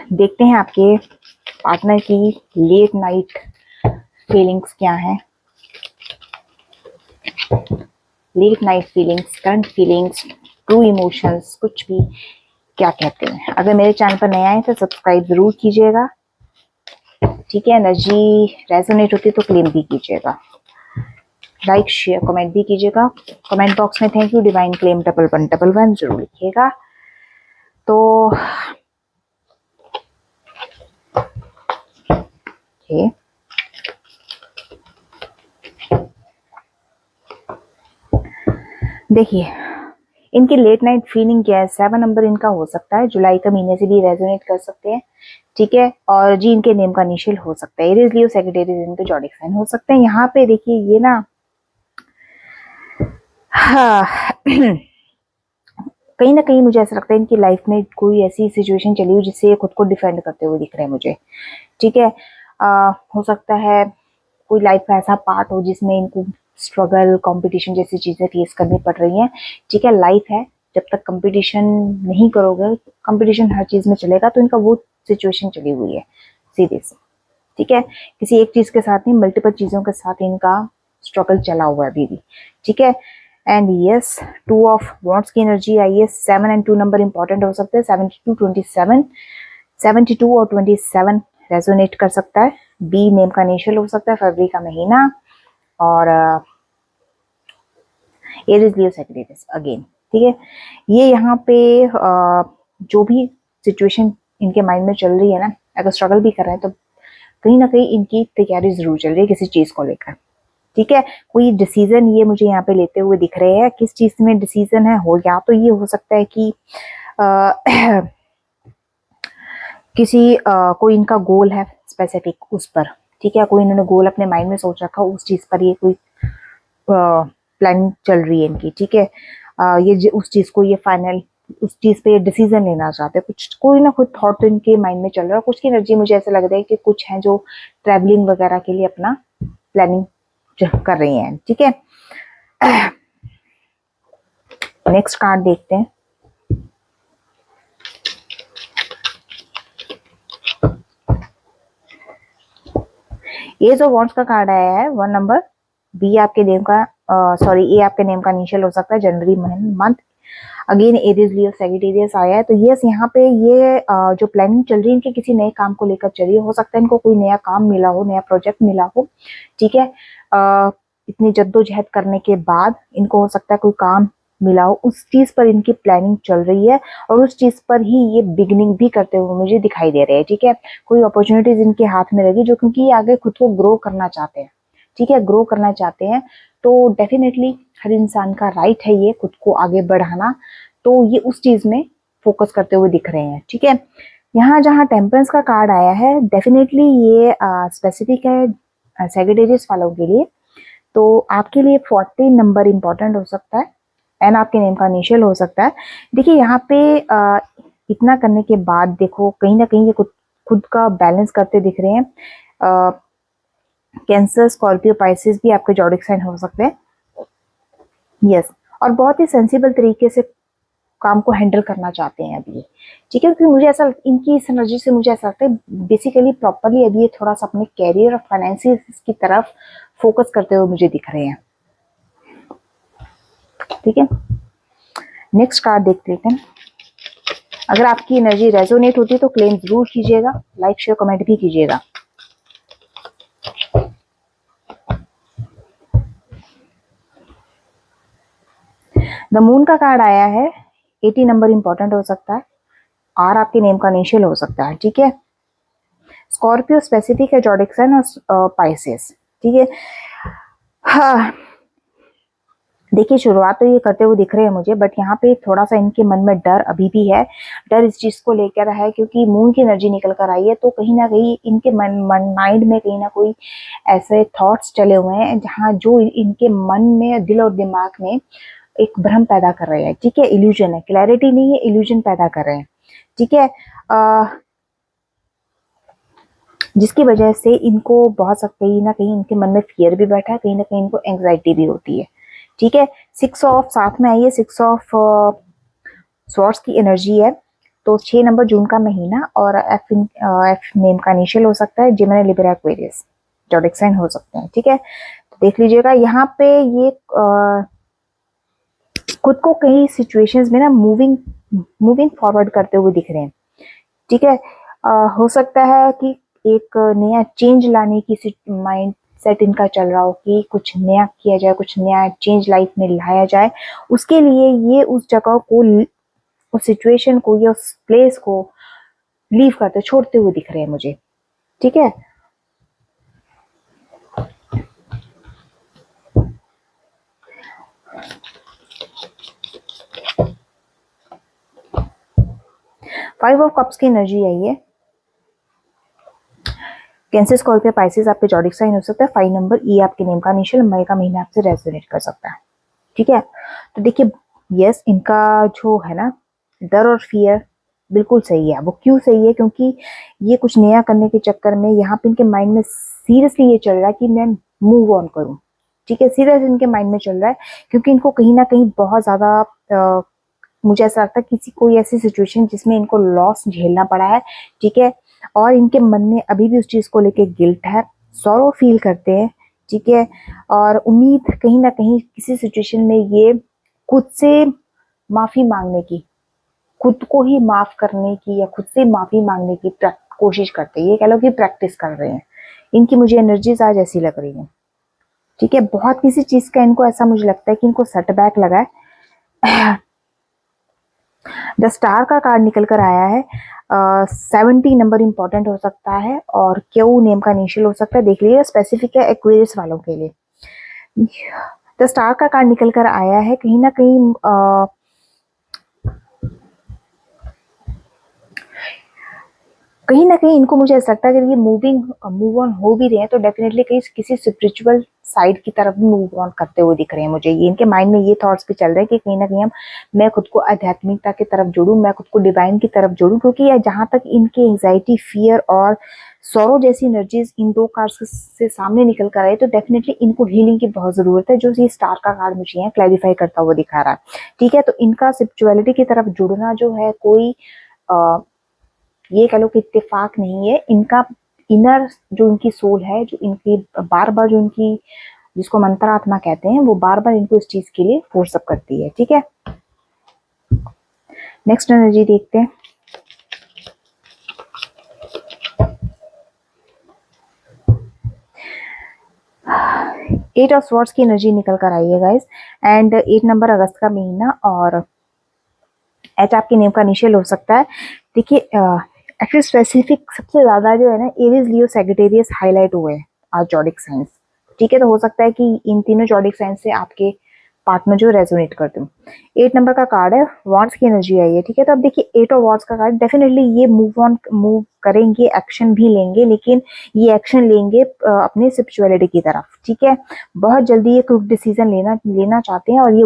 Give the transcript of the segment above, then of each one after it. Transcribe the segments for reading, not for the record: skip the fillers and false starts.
देखते हैं आपके पार्टनर की लेट नाइट फीलिंग्स क्या है। Late night feelings, current feelings, true emotions, कुछ भी क्या कहते हैं। अगर मेरे चैनल पर नया है तो सब्सक्राइब जरूर कीजिएगा, ठीक है। एनर्जी रेजोनेट होती है तो क्लेम भी कीजिएगा, लाइक शेयर कमेंट भी कीजिएगा। कमेंट बॉक्स में थैंक यू डिवाइन क्लेम 1111 जरूर लिखिएगा। तो okay. देखिए इनकी लेट नाइट फीलिंग क्या है। 7 नंबर इनका हो सकता है, जुलाई का महीने से भी रेजोनेट कर सकते हैं, ठीक है। और जी इनके नेम का इनिशियल हो सकता है। एरीज, लियो, सैजिटेरियस इनके जॉडिक साइन हो सकते हैं। यहाँ पे देखिए ये ना हाँ कहीं ना कहीं मुझे ऐसा लगता है इनकी लाइफ में कोई ऐसी सिचुएशन चली हुई जिससे ये खुद को डिफेंड करते हुए दिख रहे हैं मुझे, ठीक है। हो सकता है कोई लाइफ का ऐसा पार्ट हो जिसमें इनको स्ट्रगल, कंपटीशन जैसी चीजें फेस करनी पड़ रही हैं, ठीक है। लाइफ है, जब तक कंपटीशन नहीं करोगे, कंपटीशन हर चीज में चलेगा, तो इनका वो सिचुएशन चली हुई है सीरियस, ठीक है। किसी एक चीज के साथ नहीं, मल्टीपल चीजों के साथ इनका स्ट्रगल चला हुआ है अभी भी, ठीक है। एंड यस, 2 ऑफ वॉन्ड्स की एनर्जी आई है। 7 एंड 2 नंबर इंपॉर्टेंट हो सकते हैं। 72 27, 72 और 27 रेजोनेट कर सकता है। बी नेम का इनिशियल हो सकता है, फरवरी का महीना। और एरीज, लियो, सैजिटेरियस अगेन, ठीक है। ये यहाँ पे जो भी सिचुएशन इनके माइंड में चल रही है ना, अगर स्ट्रगल भी कर रहे हैं तो कहीं ना कहीं इनकी तैयारी जरूर चल रही है किसी चीज को लेकर, ठीक है। कोई डिसीजन ये मुझे यहाँ पे लेते हुए दिख रहे हैं। किस चीज में डिसीजन है, हो या तो ये हो सकता है कि किसी कोई इनका गोल है स्पेसिफिक उस पर, ठीक है। कोई इन्होंने गोल अपने माइंड में सोच रखा, उस चीज पर ये कोई प्लानिंग चल रही है इनकी, ठीक है। ये उस चीज को ये फाइनल, उस चीज पे ये डिसीजन लेना चाहते हैं। कुछ कोई ना कोई थॉट तो इनके माइंड में चल रहा है। कुछ की एनर्जी मुझे ऐसा लग रहा है कि कुछ है जो ट्रैवलिंग वगैरह के लिए अपना प्लानिंग कर रही हैं, ठीक है। नेक्स्ट कार्ड देखते हैं। ये जो वॉन्ड्स का कार्ड आया है 1 नंबर, बी आपके नेम का सॉरी ए आपके नेम का इनिशियल हो सकता है, जनवरी मंथ। अगेन एरीज, लियो, सैजिटेरियस आया है। तो यस यहाँ पे ये जो प्लानिंग चल रही है इनके किसी नए काम को लेकर चल रही है। हो सकता है इनको कोई नया काम मिला हो, नया प्रोजेक्ट मिला हो, ठीक है। इतनी जद्दोजहद करने के बाद इनको हो सकता है कोई काम मिला हो, उस चीज पर इनकी प्लानिंग चल रही है और उस चीज पर ही ये बिगिनिंग भी करते हुए मुझे दिखाई दे रहे हैं, ठीक है। कोई अपॉर्चुनिटीज इनके हाथ में रहेगी जो, क्योंकि ये आगे खुद को ग्रो करना चाहते हैं, ठीक है। ग्रो करना चाहते हैं तो डेफिनेटली हर इंसान का राइट है ये खुद को आगे बढ़ाना, तो ये उस चीज में फोकस करते हुए दिख रहे हैं, ठीक है। यहाँ जहाँ टेम्परेंस का कार्ड आया है, डेफिनेटली ये स्पेसिफिक है सैजिटेरियस वालों के लिए। तो आपके लिए 40 नंबर इंपॉर्टेंट हो सकता है, एन आपके नेम का इनिशियल हो सकता है। देखिए यहाँ पे इतना करने के बाद देखो कहीं ना कहीं ये खुद का बैलेंस करते दिख रहे हैं। कैंसर, स्कॉर्पियो, पाइसिस भी आपके जॉडिक साइन हो सकते हैं, यस। और बहुत ही सेंसिबल तरीके से काम को हैंडल करना चाहते हैं अभी, ठीक है। क्योंकि मुझे ऐसा, इनकी इस एनर्जी से मुझे ऐसा लगता है बेसिकली प्रॉपरली अभी ये थोड़ा सा अपने कैरियर और फाइनेंसिस की तरफ फोकस करते हुए मुझे दिख रहे हैं, ठीक है। नेक्स्ट कार्ड देख लेते हैं। अगर आपकी एनर्जी रेजोनेट होती है तो क्लेम जरूर कीजिएगा, लाइक शेयर कमेंट भी कीजिएगा। द मून का कार्ड आया है। 80 नंबर इंपॉर्टेंट हो सकता है, आर आपके नेम का इनिशियल हो सकता है, ठीक है। स्कॉर्पियो स्पेसिफिक है, जॉडिक साइन और पाइसेस, ठीक है। हाँ देखिए शुरुआत तो ये करते हुए दिख रहे हैं मुझे, बट यहाँ पे थोड़ा सा इनके मन में डर अभी भी है। डर इस चीज को लेकर है क्योंकि मून की एनर्जी निकल कर आई है, तो कहीं ना कहीं इनके माइंड में कहीं ना कोई ऐसे थॉट्स चले हुए हैं जहाँ जो इनके मन में, दिल और दिमाग में एक भ्रम पैदा कर रहे हैं, ठीक है। इल्यूजन है, क्लैरिटी नहीं है, इल्यूजन पैदा कर रहे हैं, ठीक है। जिसकी वजह से इनको बहुत कहीं ना कहीं इनके मन में फियर भी बैठा है, कहीं ना कहीं इनको एंग्जाइटी भी होती है, ठीक है। 6 ऑफ साथ में आई है, 6 ऑफ स्वॉर्ड्स की एनर्जी है। तो 6 नंबर जून का महीना और एफ नेम का इनिशियल हो सकता है, Gemini, Libra, Aquarius zodiac sign हो सकते हैं। ठीक है, तो देख लीजिएगा यहाँ पे ये खुद को कई सिचुएशंस में ना मूविंग फॉरवर्ड करते हुए दिख रहे हैं। ठीक है, हो सकता है कि एक नया चेंज लाने की माइंड सेट इनका चल रहा हो कि कुछ नया किया जाए, कुछ नया चेंज लाइफ में लाया जाए। उसके लिए ये उस जगह को, उस सिचुएशन को या उस प्लेस को लीव करते, छोड़ते हुए दिख रहे हैं मुझे। ठीक है, फाइव ऑफ कप्स की एनर्जी आई है। कैंसर, स्कॉर्पियो, पाइसेस आपके जॉडिक साइन हो सकता है। 5 नंबर ई आपके नेम का इनिशियल, मई का महीना आपसे रेजोनेट कर सकता है। ठीक है, तो देखिए यस, इनका जो है ना डर और फियर बिल्कुल सही है। वो क्यों सही है? क्योंकि ये कुछ नया करने के चक्कर में यहाँ पे इनके माइंड में सीरियसली ये चल रहा है कि मैं मूव ऑन करूं। ठीक है, सीरियस इनके माइंड में चल रहा है, क्योंकि इनको कहीं ना कहीं बहुत ज्यादा मुझे ऐसा लगता है किसी कोई ऐसी सिचुएशन जिसमें इनको लॉस झेलना पड़ा है। ठीक है, और इनके मन में अभी भी उस चीज को लेके गिल्ट है, सॉरो फील करते हैं। ठीक है, और उम्मीद कहीं ना कहीं किसी सिचुएशन में ये खुद से माफी मांगने की, खुद को ही माफ करने की या खुद से माफी मांगने की कोशिश करते हैं। ये कह लो कि प्रैक्टिस कर रहे हैं। इनकी मुझे एनर्जीज आज ऐसी लग रही है। ठीक है, बहुत किसी चीज का इनको ऐसा मुझे लगता है कि इनको सेटबैक लगा है। द स्टार का कार्ड निकल कर आया है। 70 नंबर इंपॉर्टेंट हो सकता है और क्यू नेम का इनिशियल हो सकता है। देख लीजिए, स्पेसिफिक है एक्वेरियस वालों के लिए। द स्टार का कार्ड निकल कर आया है। कहीं ना कहीं इनको मुझे ऐसा लगता है कि ये मूव ऑन हो भी रहे हैं तो डेफिनेटली कहीं किसी स्पिरिचुअल साइड की तरफ भी मूव ऑन करते हुए दिख रहे हैं मुझे। ये इनके माइंड में ये थॉट्स भी चल रहे हैं कि कहीं ना कहीं मैं खुद को आध्यात्मिकता की तरफ जोड़ूं, मैं खुद को डिवाइन की तरफ जोड़ूं, क्योंकि जहां तक इनके एंजाइटी, फियर और सौरो जैसी एनर्जीज इन दो कार्ड्स से सामने निकल कर आए, तो डेफिनेटली इनको हीलिंग की बहुत जरूरत है, जो ये स्टार का कार्ड मुझे यहाँ क्लैरिफाई करता हुआ दिखा रहा है। ठीक है, तो इनका स्पिरिचुअलिटी की तरफ जुड़ना जो है कोई ये कह लो कि इत्तेफाक नहीं है। इनका इनर जो इनकी सोल है, जो इनकी बार बार जो इनकी जिसको मंत्रात्मा कहते हैं, वो बार बार इनको इस चीज के लिए फोर्स अप करती है। ठीक है, नेक्स्ट एनर्जी देखते हैं। एट ऑफ स्वॉर्ड्स की एनर्जी निकल कर आई है गाइस, एंड 8 नंबर अगस्त का महीना और एच आपके नेम का इनिशियल हो सकता है। देखिए एक्चुअली स्पेसिफिक सबसे ज्यादा जो है ना एरीज, लियो, सैजिटेरियस हाईलाइट हुए हैं आज जॉडिक साइंस। ठीक है, तो हो सकता है कि इन तीनों जॉडिक साइंस से आपके पार्टनर जो रेजोनेट करते हो। 8 नंबर का कार्ड है, वॉन्ड्स की एनर्जी आई है। ठीक है, तो अब देखिए 8 ऑफ वॉन्ड्स का कार्ड, डेफिनेटली ये मूव करेंगे, एक्शन भी लेंगे, लेकिन ये एक्शन लेंगे अपने स्पिरिचुअलिटी की तरफ। ठीक है, बहुत जल्दी ये क्विक डिसीजन लेना चाहते हैं, और ये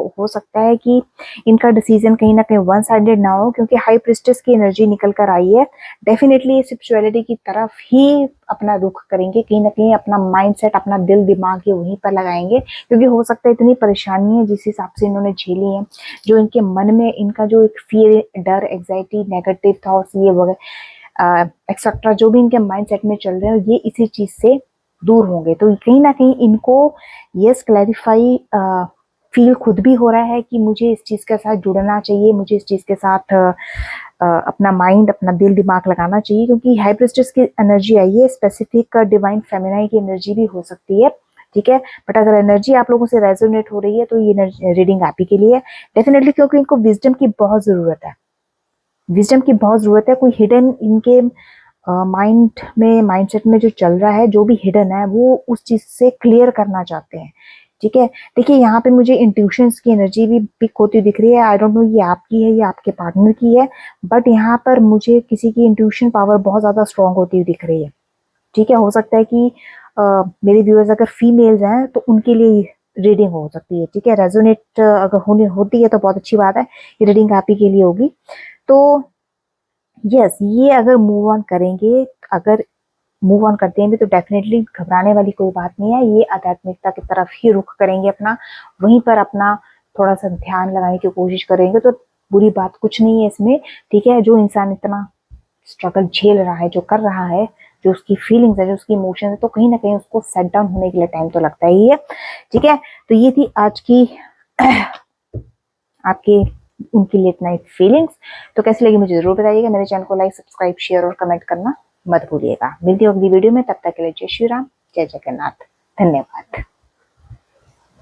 हो सकता है कि इनका डिसीजन कहीं ना कहीं वन साइडेड ना हो, क्योंकि हाई प्रिस्टेस की एनर्जी निकल कर आई है। डेफिनेटली ये स्पिरिचुअलिटी की तरफ ही अपना रुख करेंगे, कहीं ना कहीं अपना माइंडसेट, अपना दिल दिमाग ये वहीं पर लगाएंगे, क्योंकि हो सकता है इतनी परेशानी है जिस हिसाब से इन्होंने झेली है, जो इनके मन में इनका जो एक फियर, डर, एग्जाइटी, नेगेटिव थॉट्स ये वगैरह एक्सेट्रा जो भी इनके माइंडसेट में चल रहे हैं, ये इसी चीज से दूर होंगे। तो कहीं ना कहीं इनको यस क्लैरिफाई फील खुद भी हो रहा है कि मुझे इस चीज के साथ जुड़ना चाहिए, मुझे इस चीज के साथ अपना माइंड, अपना दिल दिमाग लगाना चाहिए, क्योंकि हाई प्रिस्टेस की एनर्जी आई है। स्पेसिफिक डिवाइन फेमिनाइन की एनर्जी भी हो सकती है। ठीक है, बट अगर एनर्जी आप लोगों से रेजोनेट हो रही है तो ये रीडिंग आप ही के लिए डेफिनेटली, क्योंकि इनको विजडम की बहुत जरूरत है। विजडम की बहुत जरूरत है। कोई हिडन इनके माइंडसेट में जो चल रहा है, जो भी हिडन है, वो उस चीज से क्लियर करना चाहते हैं। ठीक है, देखिए यहाँ पे मुझे इंट्यूशंस की एनर्जी भी पिक होती दिख रही है। आई डोंट नो ये आपकी है या आपके पार्टनर की है, बट यहाँ पर मुझे किसी की इंट्यूशन पावर बहुत ज्यादा स्ट्रांग होती हुई दिख रही है। ठीक है, हो सकता है कि मेरे व्यूअर्स अगर फीमेल्स हैं तो उनके लिए रीडिंग हो सकती है। ठीक है, रेजोनेट अगर होती है तो बहुत अच्छी बात है, ये रीडिंग आप ही के लिए होगी। तो यस, ये अगर मूव ऑन करेंगे, अगर मूव ऑन करते हैं भी, तो डेफिनेटली घबराने वाली कोई बात नहीं है। ये आध्यात्मिकता की तरफ ही रुख करेंगे अपना, वहीं पर अपना थोड़ा सा ध्यान लगाने की कोशिश करेंगे, तो बुरी बात कुछ नहीं है इसमें, ठीक है। जो इंसान इतना स्ट्रगल झेल रहा है, जो कर रहा है, जो उसकी फीलिंग्स है, जो उसकी इमोशंस है, तो कहीं ना कहीं उसको सेट डाउन होने के लिए टाइम तो लगता ही है, ठीक है। तो ये थी आज की आपकी उनकी लेट नाइट फीलिंग्स। तो कैसी लगी मुझे जरूर बताइएगा। मेरे चैनल को लाइक, सब्सक्राइब, शेयर और कमेंट करना मत भूलिएगा। मिलती हूँ अगली वीडियो में, तब तक के लिए जय श्री राम, जय जगन्नाथ, धन्यवाद।